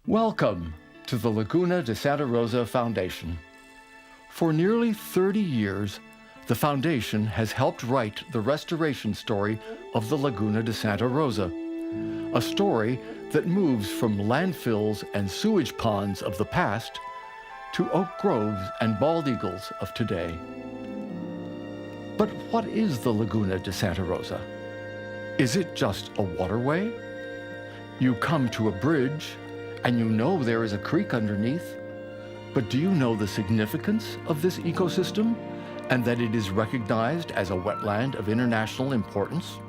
Welcome to the Laguna de Santa Rosa Foundation. For nearly 30 years, the Foundation has helped write the restoration story of the Laguna de Santa Rosa, a story that moves from landfills and sewage ponds of the past to oak groves and bald eagles of today. But what is the Laguna de Santa Rosa? Is it just a waterway? You come to a bridge, and you know there is a creek underneath, but do you know the significance of this ecosystem and that it is recognized as a wetland of international importance?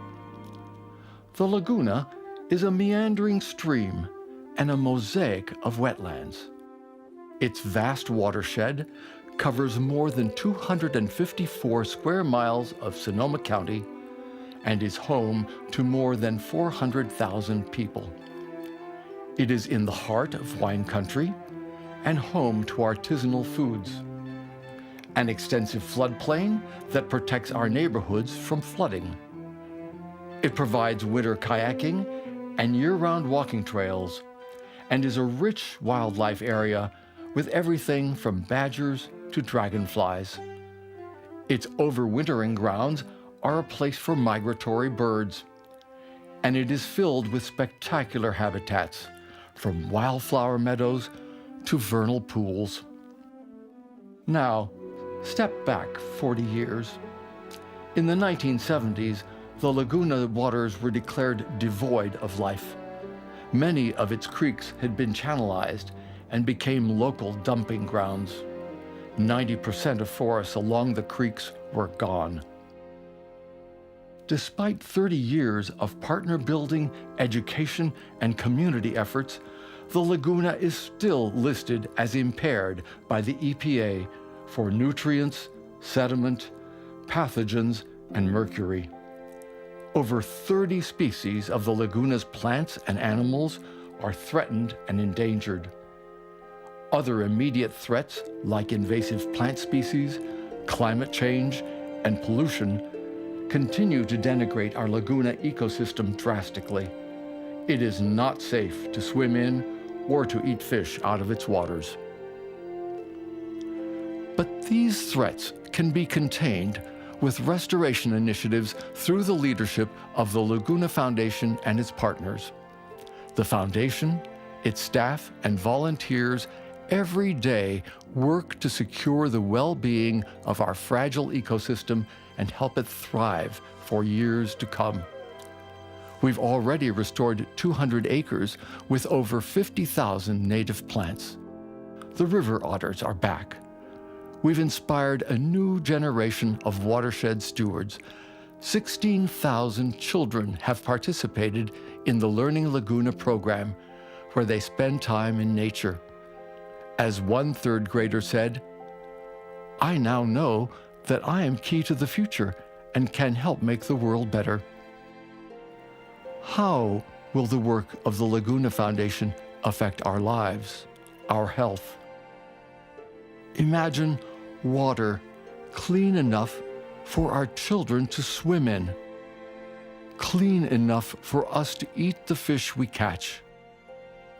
The Laguna is a meandering stream and a mosaic of wetlands. Its vast watershed covers more than 254 square miles of Sonoma County and is home to more than 400,000 people. It is in the heart of wine country and home to artisanal foods. An extensive floodplain that protects our neighborhoods from flooding. It provides winter kayaking and year-round walking trails, and is a rich wildlife area with everything from badgers to dragonflies. Its overwintering grounds are a place for migratory birds, and it is filled with spectacular habitats, from wildflower meadows to vernal pools. Now, step back 40 years. In the 1970s, the Laguna waters were declared devoid of life. Many of its creeks had been channelized and became local dumping grounds. 90% of forests along the creeks were gone. Despite 30 years of partner building, education, and community efforts, the Laguna is still listed as impaired by the EPA for nutrients, sediment, pathogens, and mercury. Over 30 species of the Laguna's plants and animals are threatened and endangered. Other immediate threats, like invasive plant species, climate change, and pollution, continue to denigrate our Laguna ecosystem drastically. It is not safe to swim in or to eat fish out of its waters. But these threats can be contained with restoration initiatives through the leadership of the Laguna Foundation and its partners. The Foundation, its staff, and volunteers every day work to secure the well-being of our fragile ecosystem and help it thrive for years to come. We've already restored 200 acres with over 50,000 native plants. The river otters are back. We've inspired a new generation of watershed stewards. 16,000 children have participated in the Learning Laguna program, where they spend time in nature. As one third grader said, "I now know that I am key to the future and can help make the world better." How will the work of the Laguna Foundation affect our lives, our health? Imagine water clean enough for our children to swim in, clean enough for us to eat the fish we catch,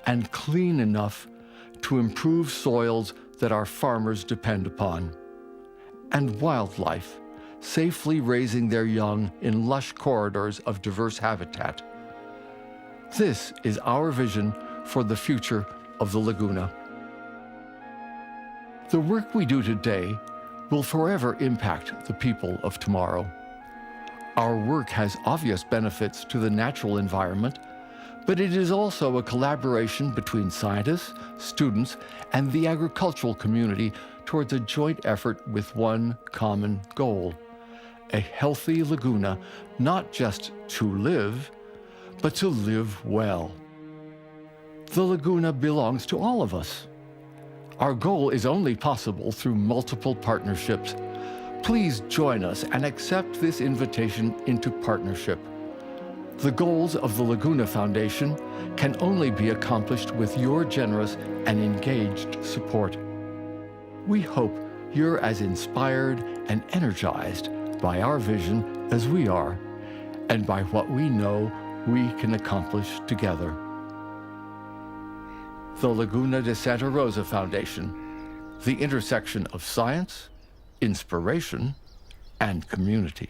and clean enough to improve soils that our farmers depend upon, and wildlife safely raising their young in lush corridors of diverse habitat. This is our vision for the future of the Laguna. The work we do today will forever impact the people of tomorrow. Our work has obvious benefits to the natural environment, but it is also a collaboration between scientists, students, and the agricultural community towards a joint effort with one common goal: a healthy Laguna, not just to live, but to live well. The Laguna belongs to all of us. Our goal is only possible through multiple partnerships. Please join us and accept this invitation into partnership. The goals of the Laguna Foundation can only be accomplished with your generous and engaged support. We hope you're as inspired and energized by our vision as we are, and by what we know we can accomplish together. the Laguna de Santa Rosa Foundation, the intersection of science, inspiration, and community.